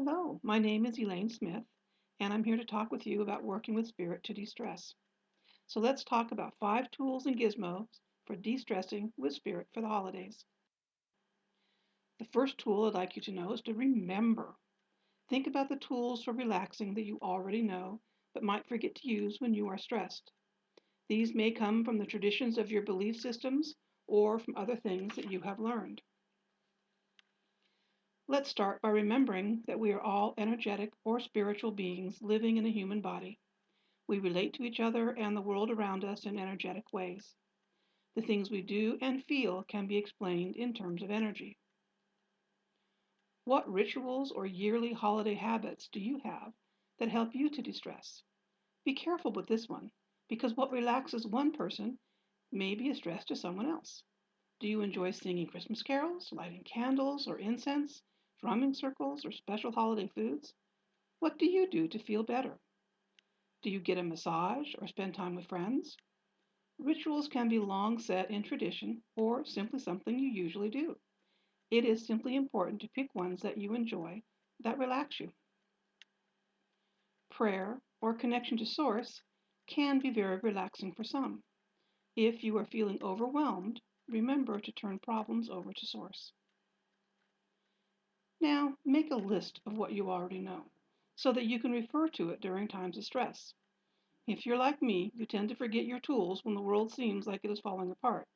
Hello, my name is Elaine Smith, and I'm here to talk with you about working with spirit to de-stress. So let's talk about 5 tools and gizmos for de-stressing with spirit for the holidays. The first tool I'd like you to know is to remember. Think about the tools for relaxing that you already know, but might forget to use when you are stressed. These may come from the traditions of your belief systems or from other things that you have learned. Let's start by remembering that we are all energetic or spiritual beings living in a human body. We relate to each other and the world around us in energetic ways. The things we do and feel can be explained in terms of energy. What rituals or yearly holiday habits do you have that help you to de-stress? Be careful with this one, because what relaxes one person may be a stress to someone else. Do you enjoy singing Christmas carols, lighting candles or incense, drumming circles, or special holiday foods? What do you do to feel better? Do you get a massage or spend time with friends? Rituals can be long set in tradition or simply something you usually do. It is simply important to pick ones that you enjoy that relax you. Prayer or connection to Source can be very relaxing for some. If you are feeling overwhelmed, remember to turn problems over to Source. Now, make a list of what you already know so that you can refer to it during times of stress. If you're like me, you tend to forget your tools when the world seems like it is falling apart.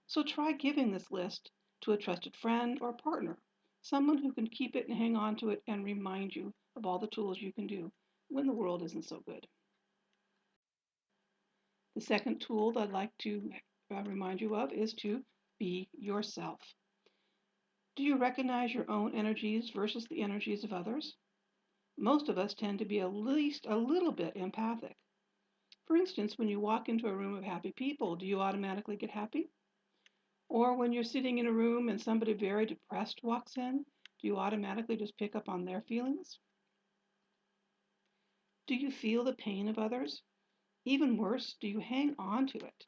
So try giving this list to a trusted friend or partner, someone who can keep it and hang on to it and remind you of all the tools you can do when the world isn't so good. The second tool that I'd like to remind you of is to be yourself. Do you recognize your own energies versus the energies of others? Most of us tend to be at least a little bit empathic. For instance, when you walk into a room of happy people, do you automatically get happy? Or when you're sitting in a room and somebody very depressed walks in, do you automatically just pick up on their feelings? Do you feel the pain of others? Even worse, do you hang on to it?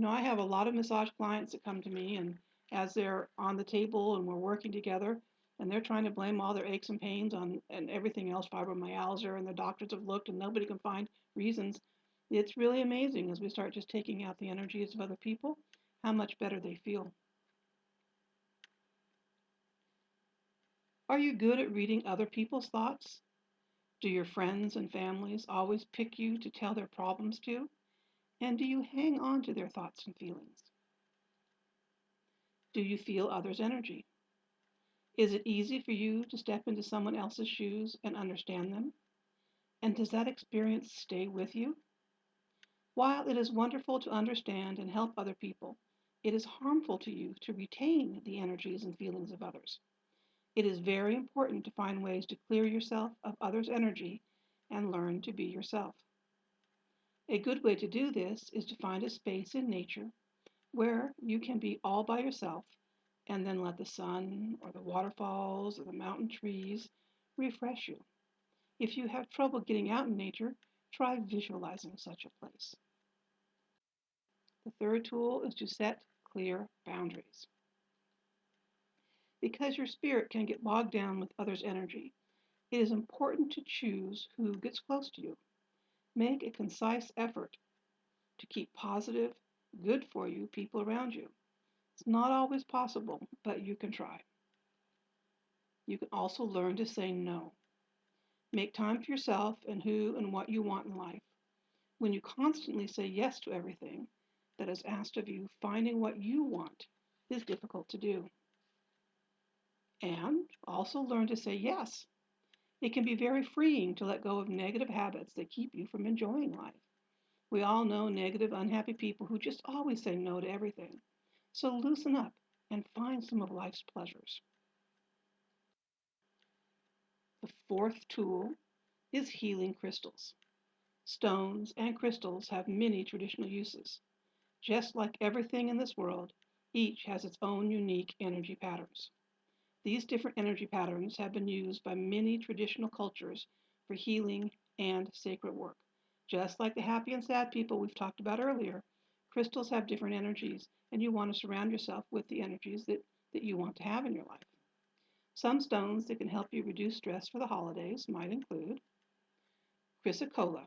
I have a lot of massage clients that come to me, and as they're on the table and we're working together, and they're trying to blame all their aches and pains on and everything else, fibromyalgia, and the doctors have looked and nobody can find reasons. It's really amazing as we start just taking out the energies of other people, how much better they feel. Are you good at reading other people's thoughts? Do your friends and families always pick you to tell their problems to? And do you hang on to their thoughts and feelings? Do you feel others' energy? Is it easy for you to step into someone else's shoes and understand them? And does that experience stay with you? While it is wonderful to understand and help other people, it is harmful to you to retain the energies and feelings of others. It is very important to find ways to clear yourself of others' energy and learn to be yourself. A good way to do this is to find a space in nature where you can be all by yourself and then let the sun or the waterfalls or the mountain trees refresh you. If you have trouble getting out in nature, try visualizing such a place. The third tool is to set clear boundaries. Because your spirit can get bogged down with others' energy, it is important to choose who gets close to you. Make a concise effort to keep positive, good for you people around you. It's not always possible, but you can try. You can also learn to say no. Make time for yourself and who and what you want in life. When you constantly say yes to everything that is asked of you, finding what you want is difficult to do. And also learn to say yes. It can be very freeing to let go of negative habits that keep you from enjoying life. We all know negative, unhappy people who just always say no to everything. So loosen up and find some of life's pleasures. The fourth tool is healing crystals. Stones and crystals have many traditional uses. Just like everything in this world, each has its own unique energy patterns. These different energy patterns have been used by many traditional cultures for healing and sacred work. Just like the happy and sad people we've talked about earlier, crystals have different energies, and you want to surround yourself with the energies that you want to have in your life. Some stones that can help you reduce stress for the holidays might include chrysocolla.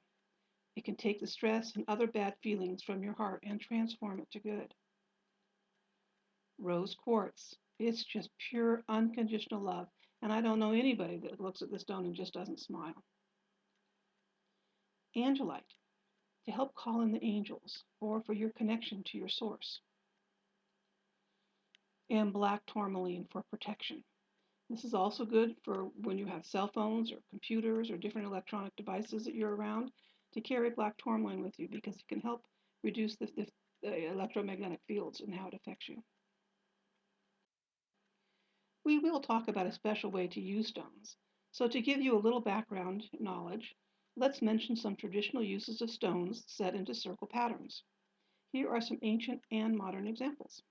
It can take the stress and other bad feelings from your heart and transform it to good. Rose quartz. It's just pure unconditional love, and I don't know anybody that looks at the stone and just doesn't smile. Angelite, to help call in the angels or for your connection to your source. And black tourmaline for protection. This is also good for when you have cell phones or computers or different electronic devices that you're around, to carry black tourmaline with you because it can help reduce the electromagnetic fields and how it affects you. We will talk about a special way to use stones. So to give you a little background knowledge, let's mention some traditional uses of stones set into circle patterns. Here are some ancient and modern examples.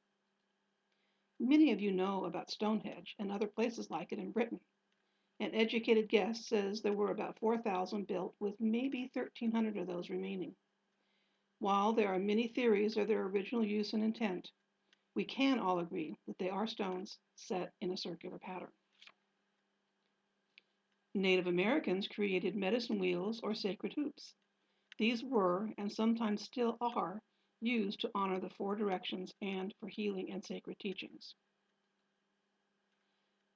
Many of you know about Stonehenge and other places like it in Britain. An educated guess says there were about 4,000 built, with maybe 1,300 of those remaining. While there are many theories of their original use and intent, we can all agree that they are stones set in a circular pattern. Native Americans created medicine wheels or sacred hoops. These were, and sometimes still are, used to honor the four directions and for healing and sacred teachings.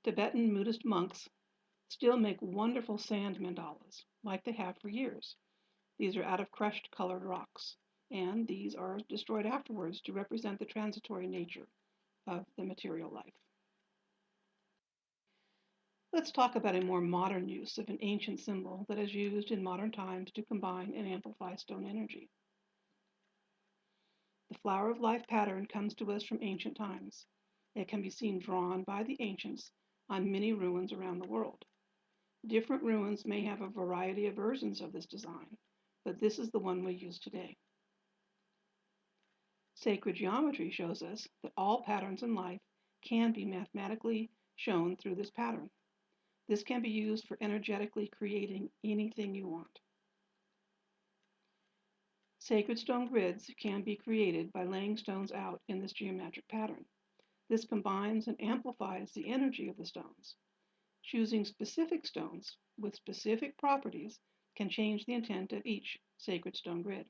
Tibetan Buddhist monks still make wonderful sand mandalas, like they have for years. These are out of crushed colored rocks, and these are destroyed afterwards to represent the transitory nature of the material life. Let's talk about a more modern use of an ancient symbol that is used in modern times to combine and amplify stone energy. The flower of life pattern comes to us from ancient times. It can be seen drawn by the ancients on many ruins around the world. Different ruins may have a variety of versions of this design, but this is the one we use today. Sacred geometry shows us that all patterns in life can be mathematically shown through this pattern. This can be used for energetically creating anything you want. Sacred stone grids can be created by laying stones out in this geometric pattern. This combines and amplifies the energy of the stones. Choosing specific stones with specific properties can change the intent of each sacred stone grid.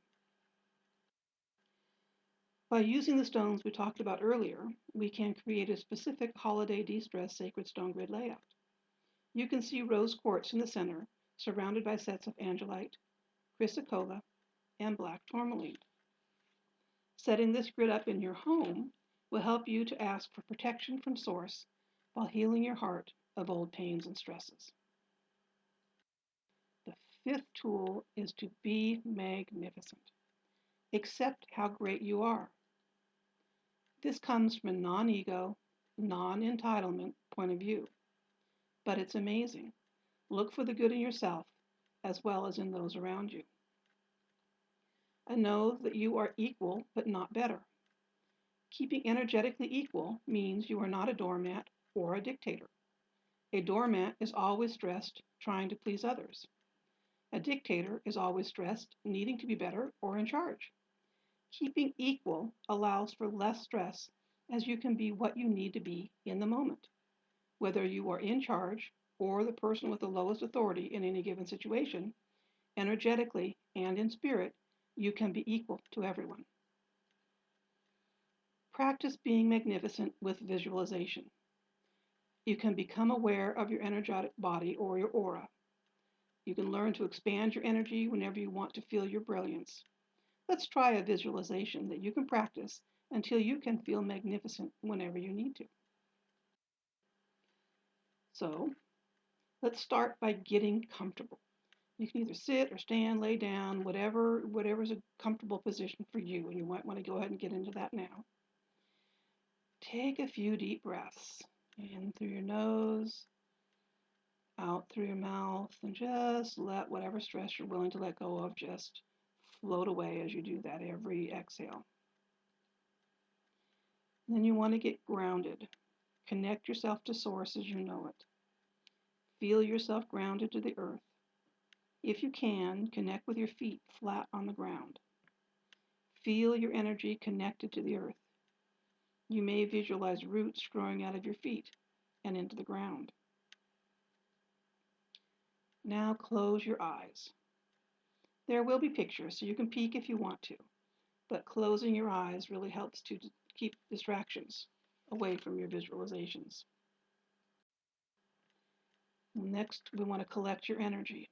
By using the stones we talked about earlier, we can create a specific holiday de-stress sacred stone grid layout. You can see rose quartz in the center, surrounded by sets of angelite, chrysocolla, and black tourmaline. Setting this grid up in your home will help you to ask for protection from source while healing your heart of old pains and stresses. The fifth tool is to be magnificent. Accept how great you are. This comes from a non-ego, non-entitlement point of view, but it's amazing. Look for the good in yourself as well as in those around you. And know that you are equal but not better. Keeping energetically equal means you are not a doormat or a dictator. A doormat is always stressed trying to please others. A dictator is always stressed needing to be better or in charge. Keeping equal allows for less stress as you can be what you need to be in the moment. Whether you are in charge or the person with the lowest authority in any given situation, energetically and in spirit, you can be equal to everyone. Practice being magnificent with visualization. You can become aware of your energetic body or your aura. You can learn to expand your energy whenever you want to feel your brilliance. Let's try a visualization that you can practice until you can feel magnificent whenever you need to. So, let's start by getting comfortable. You can either sit or stand, lay down, whatever's a comfortable position for you, and you might want to go ahead and get into that now. Take a few deep breaths, in through your nose, out through your mouth, and just let whatever stress you're willing to let go of just float away as you do that every exhale. And then you want to get grounded. Connect yourself to source as you know it. Feel yourself grounded to the earth. If you can, connect with your feet flat on the ground. Feel your energy connected to the earth. You may visualize roots growing out of your feet and into the ground. Now close your eyes. There will be pictures, so you can peek if you want to, but closing your eyes really helps to keep distractions away from your visualizations. Next, we want to collect your energy.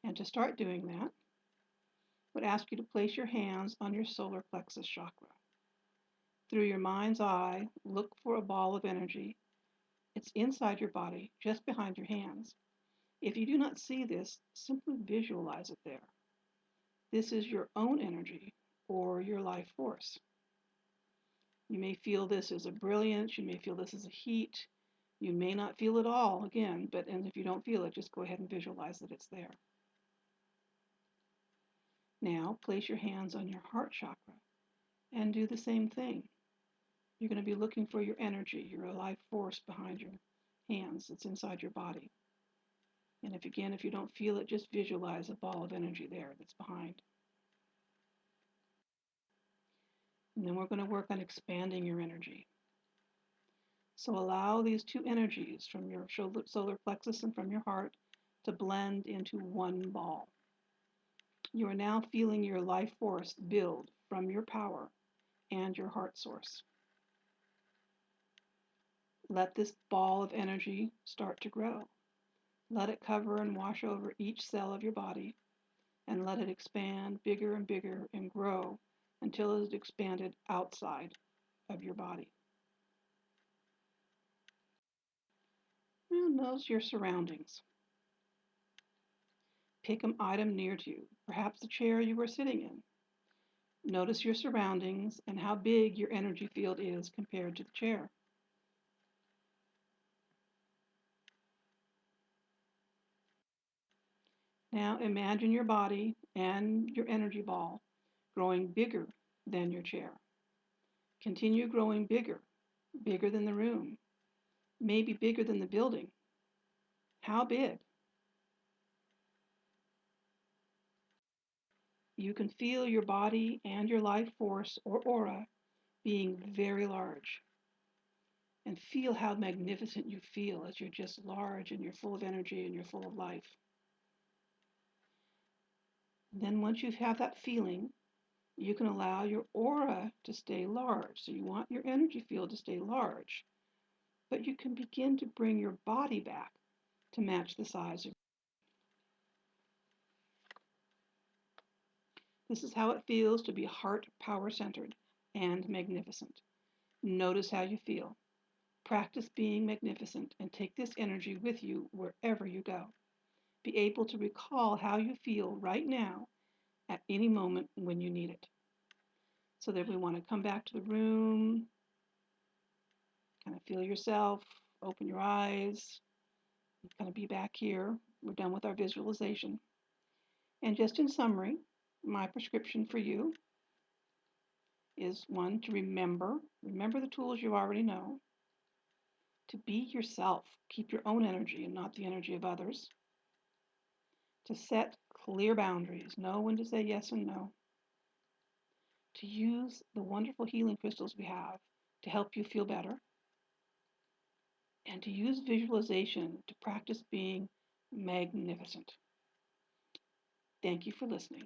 And to start doing that, I would ask you to place your hands on your solar plexus chakra. Through your mind's eye, look for a ball of energy. It's inside your body, just behind your hands. If you do not see this, simply visualize it there. This is your own energy or your life force. You may feel this as a brilliance, you may feel this as a heat, you may not feel it all again, and if you don't feel it, just go ahead and visualize that it's there. Now place your hands on your heart chakra and do the same thing. You're going to be looking for your energy, your life force behind your hands that's inside your body. And if you don't feel it, just visualize a ball of energy there that's behind. And then we're going to work on expanding your energy. So allow these two energies from your solar plexus and from your heart to blend into one ball. You are now feeling your life force build from your power and your heart source. Let this ball of energy start to grow. Let it cover and wash over each cell of your body, and let it expand bigger and bigger and grow until it is expanded outside of your body. Now notice your surroundings. Pick an item near to you, perhaps the chair you are sitting in. Notice your surroundings and how big your energy field is compared to the chair. Now imagine your body and your energy ball growing bigger than your chair. Continue growing bigger, bigger than the room, maybe bigger than the building. How big? You can feel your body and your life force or aura being very large. And feel how magnificent you feel as you're just large and you're full of energy and you're full of life. Then once you have that feeling, you can allow your aura to stay large. So you want your energy field to stay large, but you can begin to bring your body back to match the size of. This is how it feels to be heart power centered and magnificent. Notice how you feel. Practice being magnificent and take this energy with you wherever you go. Be able to recall how you feel right now at any moment when you need it. So that we want to come back to the room, kind of feel yourself, open your eyes, kind of be back here. We're done with our visualization. And just in summary, my prescription for you is one, to remember the tools you already know, to be yourself, keep your own energy and not the energy of others, to set clear boundaries, know when to say yes and no, to use the wonderful healing crystals we have to help you feel better, and to use visualization to practice being magnificent. Thank you for listening.